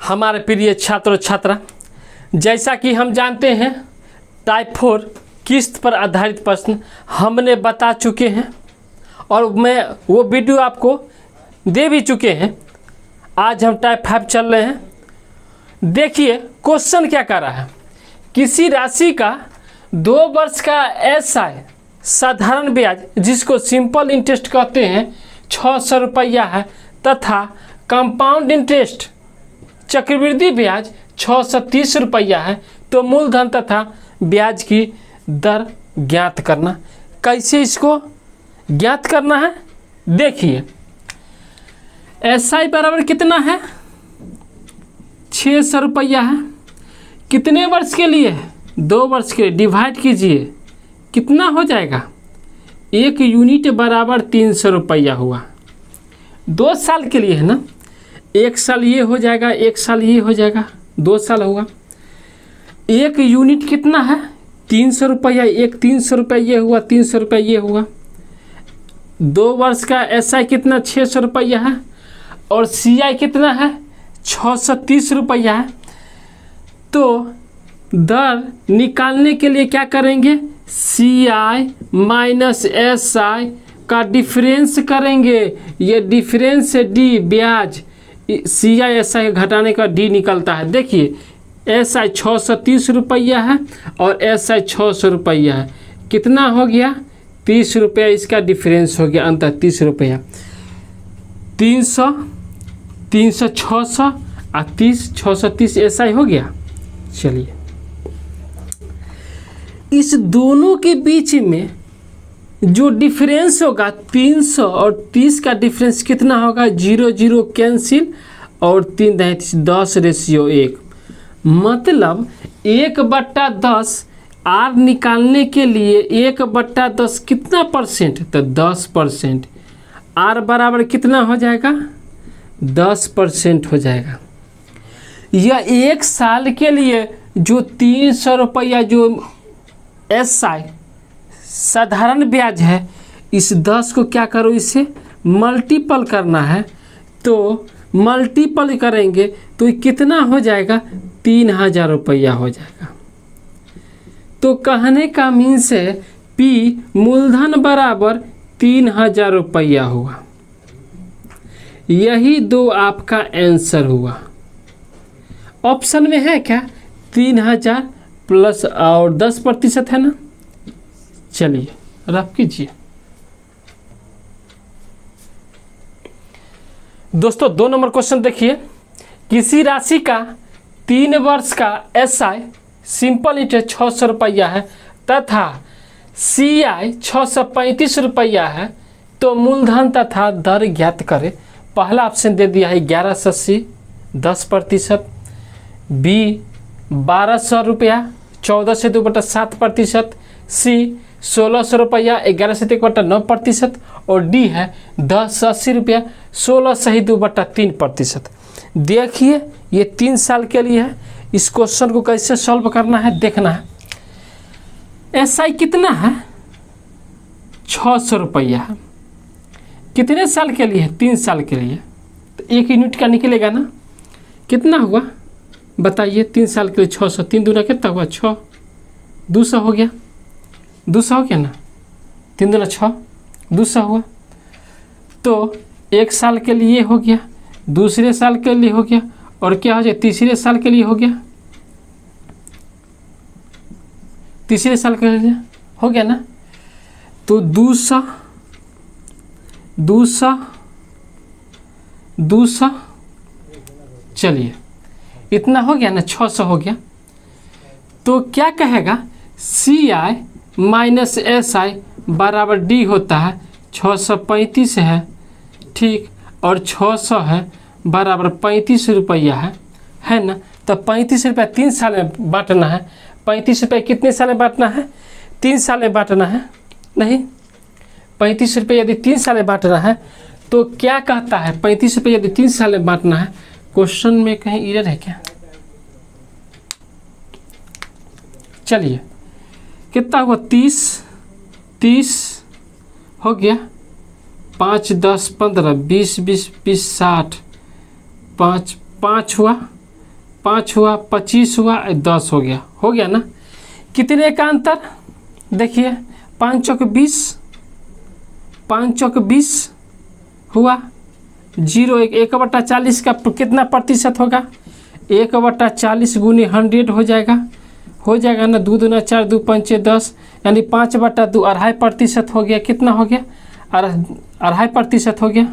हमारे प्रिय छात्र छात्रा, जैसा कि हम जानते हैं टाइप 4 किस्त पर आधारित प्रश्न हमने बता चुके हैं और मैं वो वीडियो आपको दे भी चुके हैं। आज हम टाइप 5 चल रहे हैं। देखिए क्वेश्चन क्या कर रहा है। किसी राशि का 2 वर्ष का एसआई साधारण ब्याज, जिसको सिंपल इंटरेस्ट कहते हैं, 600 रुपया है तथा कंपाउंड इंटरेस्ट चक्रवृद्धि ब्याज 630 रुपया है, तो मूलधन तथा ब्याज की दर ज्ञात करना। कैसे इसको ज्ञात करना है, देखिए एसआई बराबर कितना है, 600 रुपया है। कितने वर्ष के लिए, 2 वर्ष के लिए। डिवाइड कीजिए, कितना हो जाएगा, 1 यूनिट बराबर 300 रुपया हुआ। 2 साल के लिए है ना, 1 साल ये हो जाएगा, 1 साल ये हो जाएगा, 2 साल होगा। 1 यूनिट कितना है, 300 रुपया। 300 रुपया ये हुआ, 300 रुपया ये हुआ। 2 वर्ष का एसआई कितना, 600 रुपया है और सीआई कितना है, 630 रुपया है। तो दर निकालने के लिए क्या करेंगे, सीआई माइनस एसआई का डिफरेंस करेंगे। ये डिफरेंस है डी, ब्याज। सीआई एसआई घटाने का डी निकलता है। देखिए एसआई 630 रुपया है और एसआई 600 रुपया है। कितना हो गया, 30 रुपया इसका डिफरेंस हो गया, अंतर 30 रुपया। 300 300 600 और 30 630 एसआई हो गया। चलिए इस दोनों के बीच में जो डिफरेंस होगा 300 और 30 का डिफरेंस कितना होगा, 0 0 कैंसिल और 3/10 मतलब 1/10 आर निकालने के लिए 1/10 कितना परसेंट, तो 10%। आर बराबर कितना हो जाएगा, 10% हो जाएगा। यह 1 साल के लिए जो 300 रुपया जो एसआई साधारण ब्याज है, इस 10 को क्या करो, इसे मल्टीपल करना है। तो मल्टीपल करेंगे तो कितना हो जाएगा, 3000 रुपया हो जाएगा। तो कहने का मीन्स है पी मूलधन बराबर 3000 रुपया हुआ। यही 2 आपका आंसर हुआ। ऑप्शन में है क्या, 3000 प्लस और 10% है ना। चलिए रफ कीजिए। दोस्तों 2 नंबर क्वेश्चन देखिए। किसी राशि का 3 वर्ष का एसआई सिंपल इंटरेस्ट 600 रुपया है तथा सीआई 635 रुपया है, तो मूलधन तथा दर ज्ञात करें। पहला ऑप्शन दे दिया है 1180 10%, बी 1200 रुपया 14 से 2/7%, सी 1600 रुपया 11 से 1/9% और डी है 1080 रुपया 16 से 2/3%। देखिए ये 3 साल के लिए है। इस क्वेश्चन को कैसे सॉल्व करना है देखना है। एसआई कितना है, 600 रुपया है। कितने साल के लिए है, 3 साल के लिए। तो 1 यूनिट का निकलेगा ना, कितना हुआ बताइए, 3 साल के लिए 600, 3 दूना कितना हुआ, 6, 200 हो गया, 200 हो गया ना, 3 दूना 6, 200 हुआ। तो 1 साल के लिए हो गया, दूसरे साल के लिए हो गया और क्या हो जाए, तीसरे साल के लिए हो गया, तीसरे साल के लिए हो गया ना। तो 200 200 200, चलिए इतना हो गया ना, 600 हो गया। तो क्या कहेगा, सी आई माइनस एस आई बराबर डी होता है 635 है, ठीक, और 600 है बराबर 35 रुपया है ना। तो 35 रुपया 3 साल में बांटना है। 35 रुपया कितने साल में बांटना है, 3 साल में बांटना है। नहीं, 35 रुपये यदि 3 साल में बांटना है तो क्या कहता है, 35 रुपये यदि 3 साल में बांटना है, क्वेश्चन में कहीं एरर है क्या। चलिए कितना हुआ, 30 हो गया, 5 10 15 20 20 20 60, 5 हुआ 5 हुआ, 25 हुआ, 10 हो गया ना। कितने का अंतर देखिए, 5 चौक 20, 5 चौक 20 हुआ 0, 1/40 का कितना प्रतिशत होगा, 1/40 गुनी 100 हो जाएगा ना। 2 दूना 4, 2 पंचे 10, यानी 5/2 2.5% हो गया। कितना हो गया, 2.5% हो गया।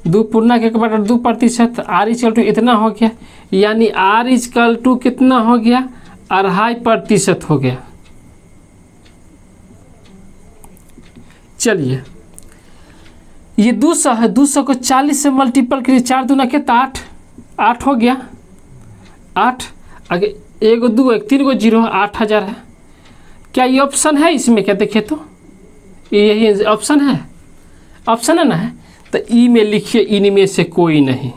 2 पूर्णांक 1/2%, R= इतना हो गया, यानी R= कितना हो गया, 2.5% हो गया। चलिए, ये 200 है, 200 को 40 से मल्टीपल करिए, 4 दूना कितना 8 हो गया, 8 आगे 1 2 1 3 0, 8000 है। क्या ये ऑप्शन है इसमें, क्या देखिए तो यही ऑप्शन है, ऑप्शन है ना है, तो ई में लिखिए इनमें से कोई नहीं।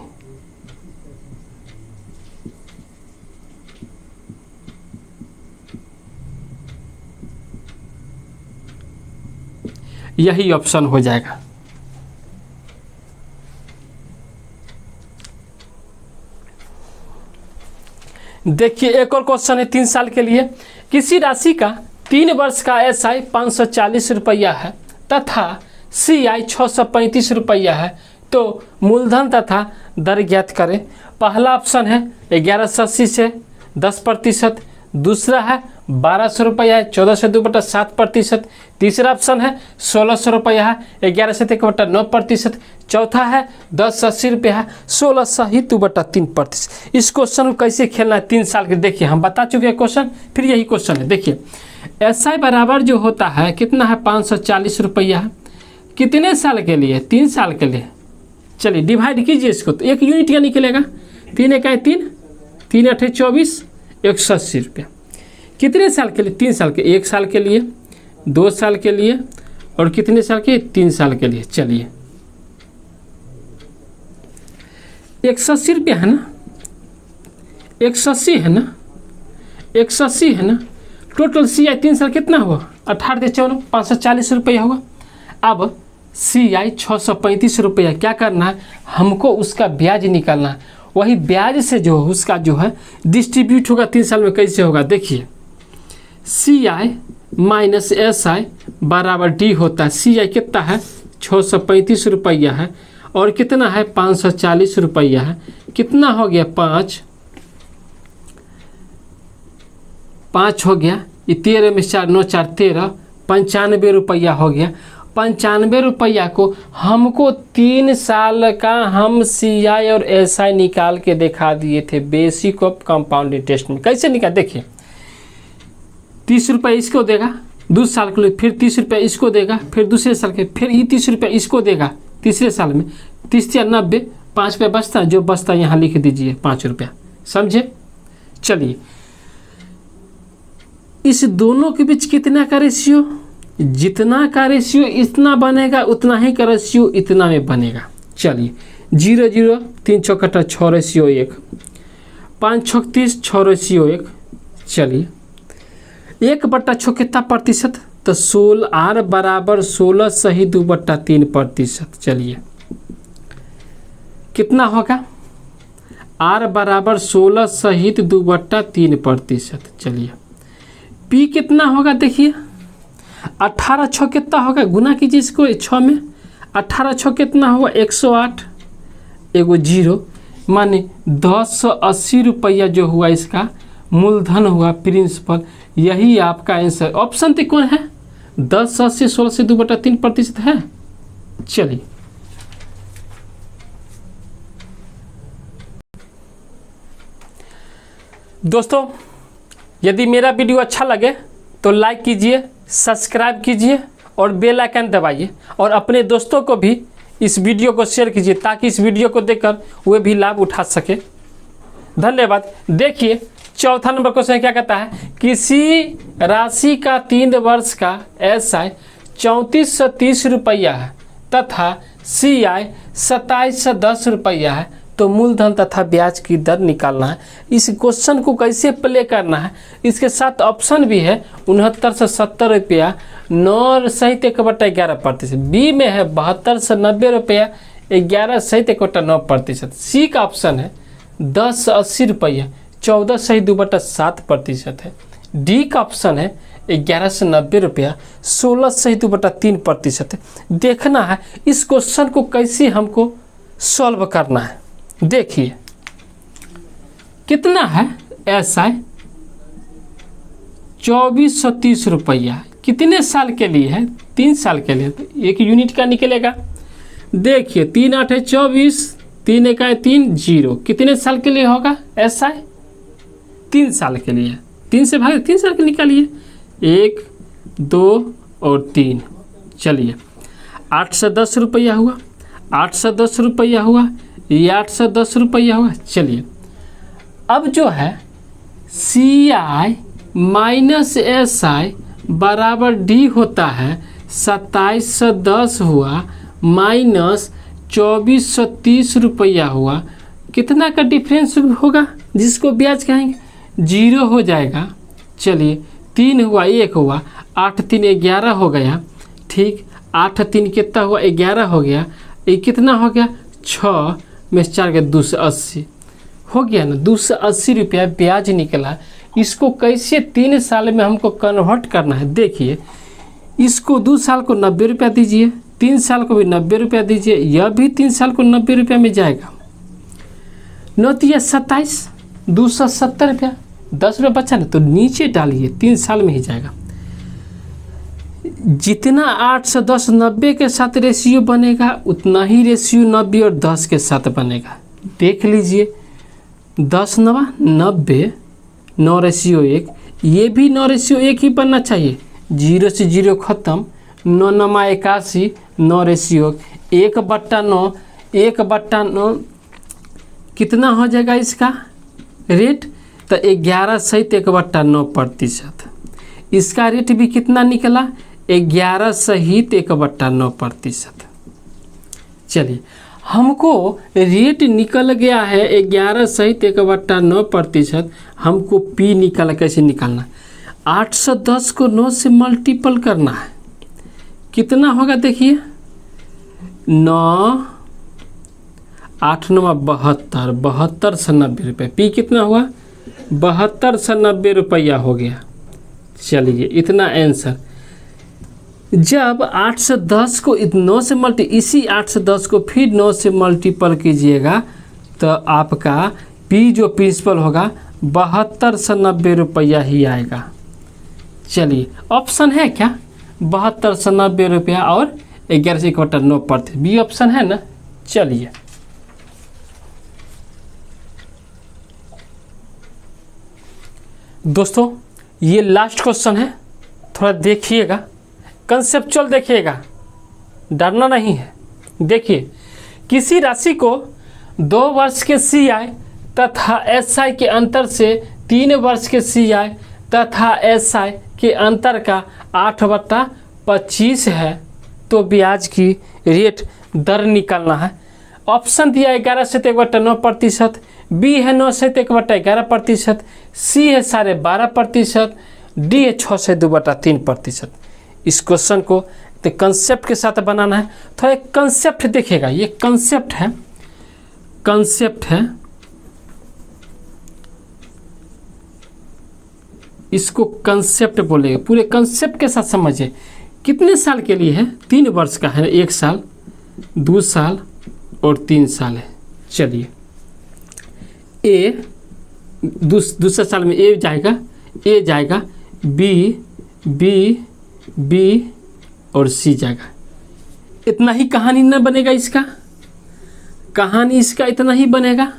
यही ऑप्शन हो जाएगा। देखिए एक और क्वेश्चन है 3 साल के लिए। किसी राशि का 3 वर्ष का SI 540 रुपया है तथा CI 635 रुपया है, तो मूलधन तथा दर ज्ञात करें। पहला ऑप्शन है 1180 से 10%, दूसरा है 1200 रुपया है, 14 से 2/7%, तीसरा ऑप्शन है 1600 रुपया है, 11 से 1/9%, चौथा है 1080 रुपया है, 16 से 2/3%। इस क्वेश्चन को कैसे खेलना है 3 साल के, देखिए हम बता चुके हैं क्वेश्चन, फिर यही क्वेश्चन है। देखिए SI बराबर जो होता है कितना है, 540 रुपया है। कितने साल के लिए, 3 साल के लिए। चलिए डिवाइड कीजिए इसको, तो 1 यूनिट क्या निकलेगा, 3 × 3, 3 × 8 = 24, 180 रुपया। कितने साल के लिए, 3 साल के, 1 साल के लिए, 2 साल के लिए और कितने साल के, 3 साल के लिए। चलिए 180 रुपया है ना, 180 है ना, 180 है ना। टोटल CI 3 साल कितना हुआ, 18 × 4 540 रुपया होगा। अब CI 635 रुपया, क्या करना है हमको, उसका ब्याज निकालना है। वही ब्याज से जो उसका जो है डिस्ट्रीब्यूट होगा 3 साल में, कैसे होगा देखिए, CI - SI = D होता है। CI कितना है, 635 रुपया है, और कितना है 540 रुपया है। कितना हो गया, 5 हो गया, ये 13 में 4 9 4 13, 95 रुपया हो गया। 95 रुपया को हमको 3 साल का हम CI और SI निकाल के दिखा दिए थे बेसिक ऑफ कंपाउंड इंटरेस्ट में। कैसे निकाल, देखिए 30 रुपये इसको देगा 2 साल के लिए, फिर 30 रुपये इसको देगा, फिर दूसरे साल के, फिर ये 30 रुपये इसको देगा तीसरे साल में। 30 या 90, 5 रुपये बचता है, जो बचता है यहाँ लिख दीजिए 5 रुपया, समझे। चलिए इस दोनों के बीच कितना का रेशियो, जितना का रेशियो इतना बनेगा, उतना ही का रेशियो इतना में बनेगा। चलिए 0 0 3 चौक 6 रेशियो 1, 5 6 30 6 रेशियो 1। चलिए 1/6 कितना प्रतिशत, तो 16, R = 16 सही 2/3%। चलिए कितना होगा, R = 16 सहित 2/3%। चलिए P कितना होगा, देखिए 18 6 कितना होगा, गुना कीजिए इसको 6 में, 18 6 कितना हुआ, 108, एगो 0, माने 1080 रुपया जो हुआ इसका मूलधन हुआ, प्रिंसिपल। यही आपका आंसर। ऑप्शन तो कौन है, 1080 16 से 2/3% है। चलिए दोस्तों, यदि मेरा वीडियो अच्छा लगे तो लाइक कीजिए, सब्सक्राइब कीजिए और बेल आइकन दबाइए, और अपने दोस्तों को भी इस वीडियो को शेयर कीजिए ताकि इस वीडियो को देखकर वे भी लाभ उठा सके। धन्यवाद। देखिए चौथा नंबर क्वेश्चन क्या कहता है, किसी राशि का 3 वर्ष का SI 3430 रुपया है तथा CI 2710 रुपया है, तो मूलधन तथा ब्याज की दर निकालना है। इस क्वेश्चन को कैसे प्ले करना है, इसके साथ ऑप्शन भी है 69 से 70 रुपया, 9 सहित 1/11%। बी में है 72 से 90 रुपया, 11 सहित 1/9%। सी का ऑप्शन है ₹1080 14/2/7% है। डी का ऑप्शन है 1190 रुपया 16/2/3% है। देखना है इस क्वेश्चन को कैसे हमको सॉल्व करना है। देखिए कितना है, SI 2430 रुपया, कितने साल के लिए है, 3 साल के लिए, तो 1 यूनिट का निकलेगा। देखिए 3 8 है 24, 3 1 है 3 0, कितने साल के लिए होगा SI, 3 साल के लिए, 3 से भाग 3 साल के निकालिए, 1 2 और 3, चलिए 810 रुपया हुआ, 810 रुपया हुआ, ये 810 रुपया हुआ। चलिए अब जो है CI माइनस SI बराबर D होता है 2710 हुआ माइनस 2430 रुपया हुआ, कितना का डिफरेंस होगा जिसको ब्याज कहेंगे, 0 हो जाएगा। चलिए 3 हुआ 1 हुआ, 8 3 11 हो गया, ठीक, 8 3 कितना हुआ 11 हो गया, ये कितना हो गया 6 में 4 के 280 हो गया ना, 280 रुपया ब्याज निकला। इसको कैसे 3 साल में हमको कन्वर्ट करना है, देखिए इसको 2 साल को 90 रुपया दीजिए, 3 साल को भी 90 रुपया दीजिए, यह भी 3 साल को 90 रुपया में जाएगा, 9 27 270 रुपया, 10 रुपया बचा ना, तो नीचे डालिए 3 साल में ही जाएगा। जितना 810 90 के साथ रेशियो बनेगा उतना ही रेशियो 90 और 10 के साथ बनेगा। देख लीजिए 10 9 90, 9 रेशियो 1, ये भी 9 रेशियो 1 ही बनना चाहिए, 0 से 0 खत्म, 9 9 81, 9 रेशियो 1/9, 1/9 कितना हो जाएगा इसका रेट, तो 11 सहित 1/9%। इसका रेट भी कितना निकला, 11 सहित 1/9%। चलिए हमको रेट निकल गया है 11 सहित 1/9%, हमको P निकाल, कैसे निकालना, 810 को 9 से मल्टीपल करना है, कितना होगा देखिए, 9 8 9 72, 72 से 90 रुपये, P कितना हुआ 72 से 90 रुपया हो गया। चलिए इतना आंसर, जब 8 से 10 को 9 से इसी 8 से 10 को फिर 9 से मल्टीपल कीजिएगा तो आपका P जो प्रिंसिपल होगा 72 से 90 रुपया ही आएगा। चलिए ऑप्शन है क्या, 72 से 90 रुपया और 11 से 1/9%, बी ऑप्शन है ना। चलिए दोस्तों ये लास्ट क्वेश्चन है, थोड़ा देखिएगा, कंसेप्चुअल देखिएगा, डरना नहीं है। देखिए किसी राशि को 2 वर्ष के CI तथा SI के अंतर से 3 वर्ष के CI तथा SI के अंतर का 8/25 है, तो ब्याज की रेट दर निकालना है। ऑप्शन दिया 11 से 1/9%, बी है 9 से 1/11%, सी है 12.5%, डी है 6 से 2/3%। इस क्वेश्चन को तो कंसेप्ट के साथ बनाना है। थोड़ा एक कंसेप्ट देखिएगा, ये कंसेप्ट है, इसको कंसेप्ट बोलेंगे, पूरे कंसेप्ट के साथ समझिए। कितने साल के लिए है, 3 वर्ष का है, 1 साल 2 साल और 3 साल है। चलिए ए दूसरे साल में ए जाएगा, बी और सी जाएगा। इतना ही कहानी न बनेगा, इसका कहानी इसका इतना ही बनेगा।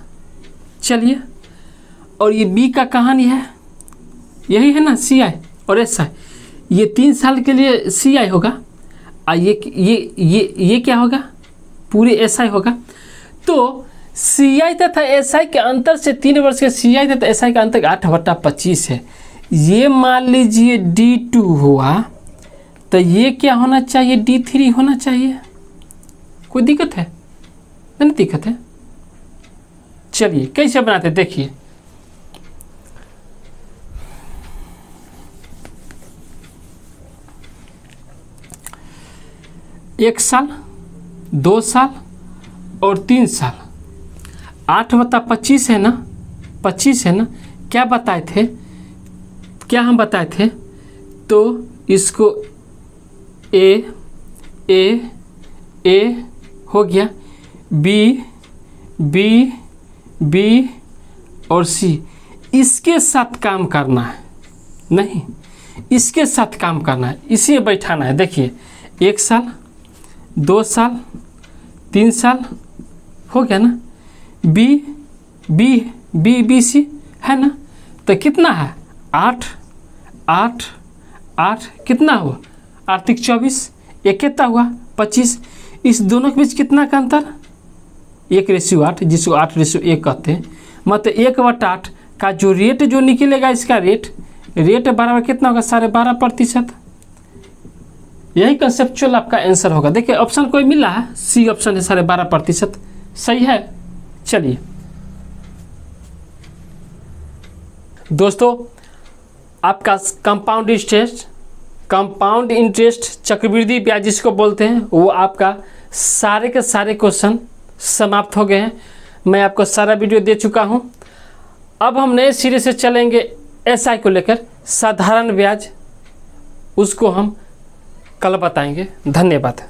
चलिए और ये बी का कहानी है, यही है ना, CI और SI। ये 3 साल के लिए CI होगा और ये क्या होगा, पूरे SI होगा। तो CI तथा SI के अंतर से 3 वर्ष के CI तथा SI का अंतर 8/25 है। ये मान लीजिए D2 हुआ, तो ये क्या होना चाहिए, D3 होना चाहिए। कोई दिक्कत है, नहीं दिक्कत है। चलिए कैसे बनाते देखिए। एक साल, 2 साल और 3 साल। 8/25 है ना, 25 है ना, क्या बताए थे, क्या हम बताए थे, तो इसको ए हो गया, बी और सी, इसके साथ काम करना है, नहीं इसके साथ काम करना है, इसी में बैठाना है। देखिए 1 साल 2 साल 3 साल हो गया ना, बी सी है ना, तो कितना है 8 कितना हुआ 8 × 24, एक कितना हुआ 25, इस दोनों के बीच कितना का अंतर 1:8, जिसको 8:1 कहते हैं, मतलब 1/8 का जो रेट जो निकलेगा, इसका रेट बराबर कितना होगा 12.5%। यही कंसेप्चुअल आपका आंसर होगा। देखिए ऑप्शन कोई मिला है, सी ऑप्शन है 12.5%, सही है। चलिए दोस्तों, आपका कंपाउंड इंटरेस्ट चक्रवृद्धि ब्याज जिसको बोलते हैं, वो आपका सारे के सारे क्वेश्चन समाप्त हो गए हैं। मैं आपको सारा वीडियो दे चुका हूं। अब हम नए सिरे से चलेंगे एसआई को लेकर, साधारण ब्याज, उसको हम कल बताएंगे। धन्यवाद।